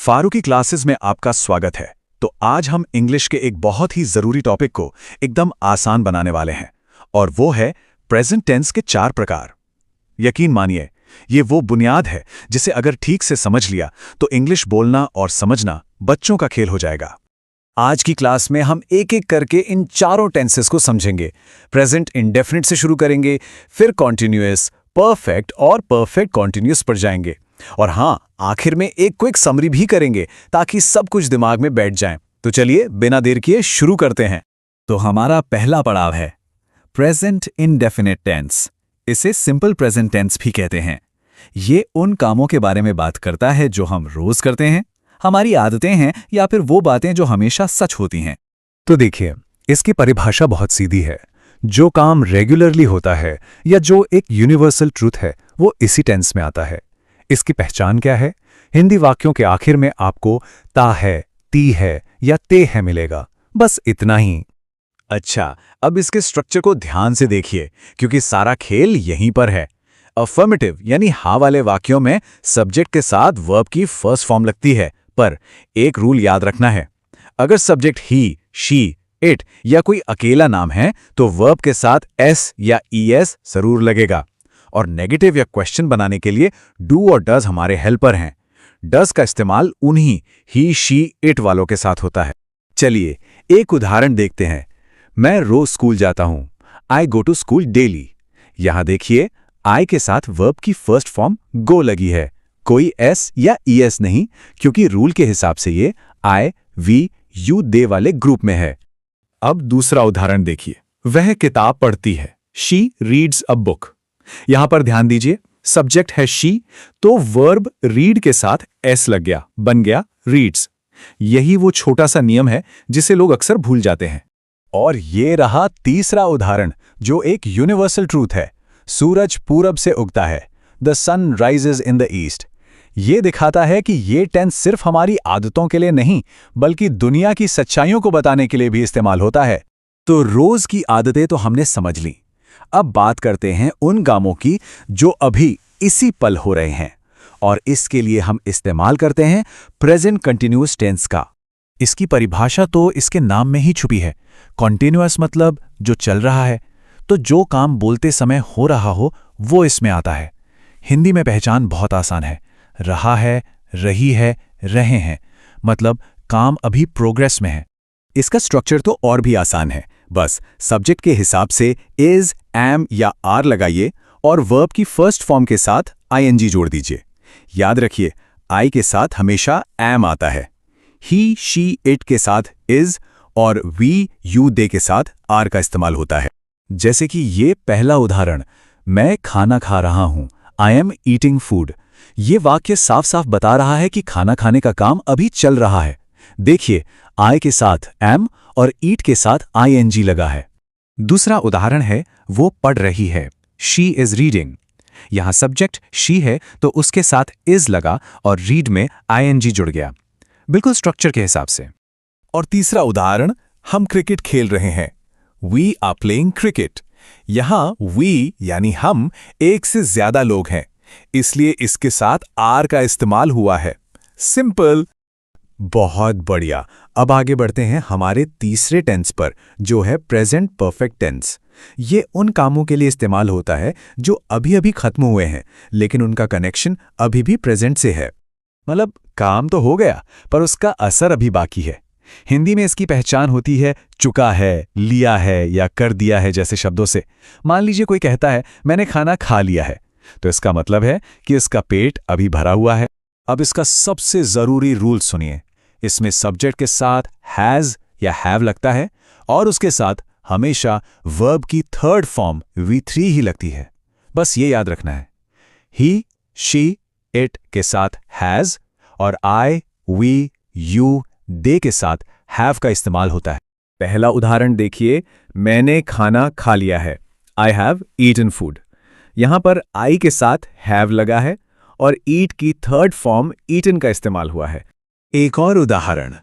Farooqui classes में आपका स्वागत है। तो आज हम इंग्लिश के एक बहुत ही जरूरी टॉपिक को एकदम आसान बनाने वाले हैं, और वो है प्रेजेंट टेंस के 4 प्रकार। यकीन मानिए, ये वो बुनियाद है जिसे अगर ठीक से समझ लिया तो इंग्लिश बोलना और समझना बच्चों का खेल हो जाएगा। आज की क्लास में हम एक एक करके इन चारों टेंसेस को समझेंगे। प्रेजेंट इंडेफिनिट से शुरू करेंगे, फिर कॉन्टिन्यूअस, परफेक्ट और परफेक्ट कॉन्टिन्यूअस पर जाएंगे, और हाँ, आखिर में एक क्विक समरी भी करेंगे ताकि सब कुछ दिमाग में बैठ जाए। तो चलिए बिना देर किए शुरू करते हैं। तो हमारा पहला पड़ाव है प्रेजेंट इंडेफिनिट टेंस। इसे सिंपल प्रेजेंट टेंस भी कहते हैं। ये उन कामों के बारे में बात करता है जो हम रोज करते हैं, हमारी आदतें हैं या फिर वो बातें जो हमेशा सच होती हैं। तो देखिए, इसकी परिभाषा बहुत सीधी है। जो काम रेगुलरली होता है या जो एक यूनिवर्सल ट्रूथ है, वो इसी टेंस में आता है। इसकी पहचान क्या है? हिंदी वाक्यों के आखिर में आपको ता है, ती है या ते है मिलेगा, बस इतना ही। अच्छा, अब इसके स्ट्रक्चर को ध्यान से देखिए, क्योंकि सारा खेल यहीं पर है। अफर्मेटिव यानी हाँ वाले वाक्यों में सब्जेक्ट के साथ वर्ब की फर्स्ट फॉर्म लगती है, पर एक रूल याद रखना है। अगर सब्जेक्ट ही, शी, इट या कोई अकेला नाम है तो वर्ब के साथ एस या ईएस जरूर लगेगा। और नेगेटिव या क्वेश्चन बनाने के लिए डू और डज हमारे हेल्पर हैं। डज का इस्तेमाल उन्हीं ही, शी, इट वालों के साथ होता है। चलिए एक उदाहरण देखते हैं। मैं रोज स्कूल जाता हूं। आई गो टू स्कूल डेली। यहां देखिए, आई के साथ वर्ब की फर्स्ट फॉर्म गो लगी है, कोई एस या ईएस नहीं, क्योंकि रूल के हिसाब से ये आई, वी, यू, दे वाले ग्रुप में है। अब दूसरा उदाहरण देखिए। वह किताब पढ़ती है। She reads a book. यहां पर ध्यान दीजिए, सब्जेक्ट है शी, तो वर्ब रीड के साथ एस लग गया, बन गया रीड्स। यही वो छोटा सा नियम है जिसे लोग अक्सर भूल जाते हैं। और ये रहा तीसरा उदाहरण, जो एक यूनिवर्सल ट्रूथ है। सूरज पूरब से उगता है। The sun rises in the east. ये दिखाता है कि ये टेंस सिर्फ हमारी आदतों के लिए नहीं, बल्कि दुनिया की सच्चाइयों को बताने के लिए भी इस्तेमाल होता है। तो रोज की आदतें तो हमने समझ ली। अब बात करते हैं उन कामों की जो अभी इसी पल हो रहे हैं, और इसके लिए हम इस्तेमाल करते हैं प्रेजेंट कंटिन्यूअस टेंस का। इसकी परिभाषा तो इसके नाम में ही छुपी है। कॉन्टिन्यूअस मतलब जो चल रहा है, तो जो काम बोलते समय हो रहा हो वो इसमें आता है। हिंदी में पहचान बहुत आसान है। रहा है, रही है, रहे हैं, मतलब काम अभी प्रोग्रेस में है। इसका स्ट्रक्चर तो और भी आसान है। बस सब्जेक्ट के हिसाब से इज, एम या आर लगाइए और वर्ब की फर्स्ट फॉर्म के साथ आईएनजी जोड़ दीजिए। याद रखिए, आई के साथ हमेशा एम आता है। ही, शी, इट के साथ इज और वी, यू, दे के साथ आर का इस्तेमाल होता है। जैसे कि ये पहला उदाहरण, मैं खाना खा रहा हूं, आई एम ईटिंग फूड। ये वाक्य साफ साफ बता रहा है कि खाना खाने का काम अभी चल रहा है। देखिए, आई के साथ एम और ईट के साथ आईएनजी लगा है। दूसरा उदाहरण है, वो पढ़ रही है। She is reading. यहां सब्जेक्ट शी है तो उसके साथ इज लगा और रीड में आईएनजी जुड़ गया, बिल्कुल स्ट्रक्चर के हिसाब से। और तीसरा उदाहरण, हम क्रिकेट खेल रहे हैं। We are playing cricket. यहां वी यानी हम एक से ज्यादा लोग हैं, इसलिए इसके साथ आर का इस्तेमाल हुआ है। सिंपल। बहुत बढ़िया। अब आगे बढ़ते हैं हमारे तीसरे टेंस पर, जो है प्रेजेंट परफेक्ट टेंस। ये उन कामों के लिए इस्तेमाल होता है जो अभी अभी खत्म हुए हैं, लेकिन उनका कनेक्शन अभी भी प्रेजेंट से है। मतलब काम तो हो गया, पर उसका असर अभी बाकी है। हिंदी में इसकी पहचान होती है चुका है, लिया है या कर दिया है जैसे शब्दों से। मान लीजिए कोई कहता है मैंने खाना खा लिया है, तो इसका मतलब है कि इसका पेट अभी भरा हुआ है। अब इसका सबसे जरूरी रूल सुनिए। इसमें सब्जेक्ट के साथ हैज या हैव लगता है और उसके साथ हमेशा वर्ब की थर्ड फॉर्म V3 ही लगती है। बस ये याद रखना है। ही, शी, इट के साथ हैज और आई, वी, यू, दे के साथ हैव का इस्तेमाल होता है। पहला उदाहरण देखिए, मैंने खाना खा लिया है। I have eaten food. यहां पर आई के साथ हैव लगा है और ईट की थर्ड फॉर्म ईटन का इस्तेमाल हुआ है। एक और उदाहरण,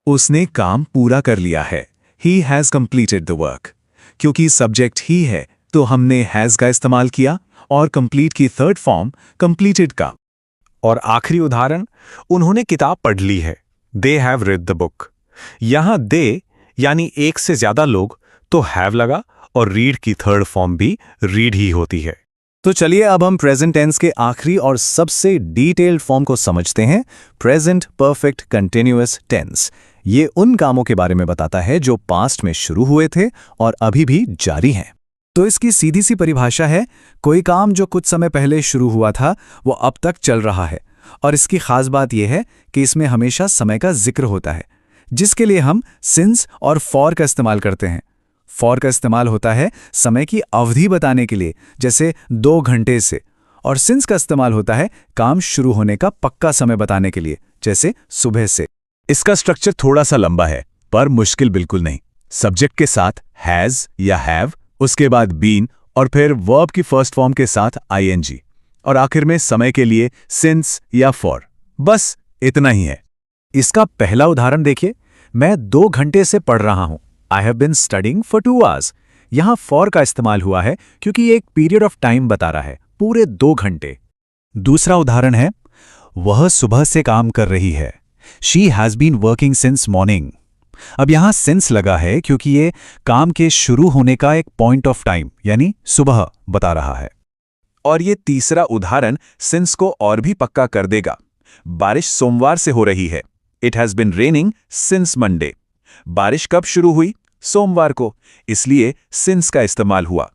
उसने काम पूरा कर लिया है। He has completed the work. क्योंकि सब्जेक्ट ही है तो हमने हैज का इस्तेमाल किया और कंप्लीट की थर्ड फॉर्म कंप्लीटेड का। और आखिरी उदाहरण, उन्होंने किताब पढ़ ली है, they have read the book. यहां दे यानी एक से ज्यादा लोग तो हैव लगा और रीड की थर्ड फॉर्म भी रीड ही होती है। तो चलिए अब हम प्रेजेंट टेंस के आखिरी और सबसे डिटेल्ड फॉर्म को समझते हैं, प्रेजेंट परफेक्ट कंटिन्यूअस टेंस। ये उन कामों के बारे में बताता है जो पास्ट में शुरू हुए थे और अभी भी जारी हैं। तो इसकी सीधी सी परिभाषा है, कोई काम जो कुछ समय पहले शुरू हुआ था वो अब तक चल रहा है। और इसकी खास बात यह है कि इसमें हमेशा समय का जिक्र होता है, जिसके लिए हम सिंस और फॉर का इस्तेमाल करते हैं। फॉर का इस्तेमाल होता है समय की अवधि बताने के लिए, जैसे 2 घंटे से, और सिंस का इस्तेमाल होता है काम शुरू होने का पक्का समय बताने के लिए, जैसे सुबह से। इसका स्ट्रक्चर थोड़ा सा लंबा है पर मुश्किल बिल्कुल नहीं। सब्जेक्ट के साथ हैज या हैव, उसके बाद बीन और फिर वर्ब की फर्स्ट फॉर्म के साथ आईएनजी और आखिर में समय के लिए सिंस या फॉर। बस इतना ही है। इसका पहला उदाहरण देखिए, मैं 2 घंटे से पढ़ रहा हूं। I have been studying for 2 hours। यहां फॉर का इस्तेमाल हुआ है क्योंकि ये एक पीरियड ऑफ टाइम बता रहा है, पूरे 2 घंटे। दूसरा उदाहरण है, वह सुबह से काम कर रही है। She has been working since morning। अब यहां since लगा है क्योंकि ये काम के शुरू होने का एक पॉइंट ऑफ टाइम यानी सुबह बता रहा है। और ये तीसरा उदाहरण since को और भी पक्का कर देगा। बारिश सोमवार से हो रही है। It has been raining since Monday। बारिश कब शुरू हुई? सोमवार को, इसलिए since का इस्तेमाल हुआ।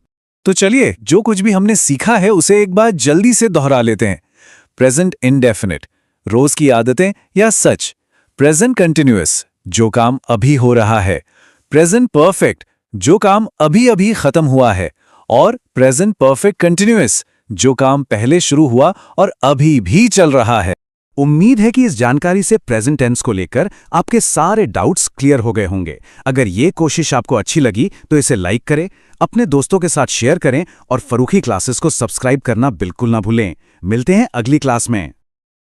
तो चलिए जो कुछ भी हमने सीखा है उसे एक बार जल्दी से दोहरा लेते हैं। प्रेजेंट इंडेफिनिट, रोज की आदतें या सच। प्रेजेंट कंटिन्यूअस, जो काम अभी हो रहा है। प्रेजेंट परफेक्ट, जो काम अभी अभी खत्म हुआ है। और प्रेजेंट परफेक्ट कंटिन्यूअस, जो काम पहले शुरू हुआ और अभी भी चल रहा है। उम्मीद है कि इस जानकारी से प्रेजेंट टेंस को लेकर आपके सारे डाउट्स क्लियर हो गए होंगे। अगर ये कोशिश आपको अच्छी लगी तो इसे लाइक करें, अपने दोस्तों के साथ शेयर करें और फरूखी क्लासेस को सब्सक्राइब करना बिल्कुल ना भूलें। मिलते हैं अगली क्लास में।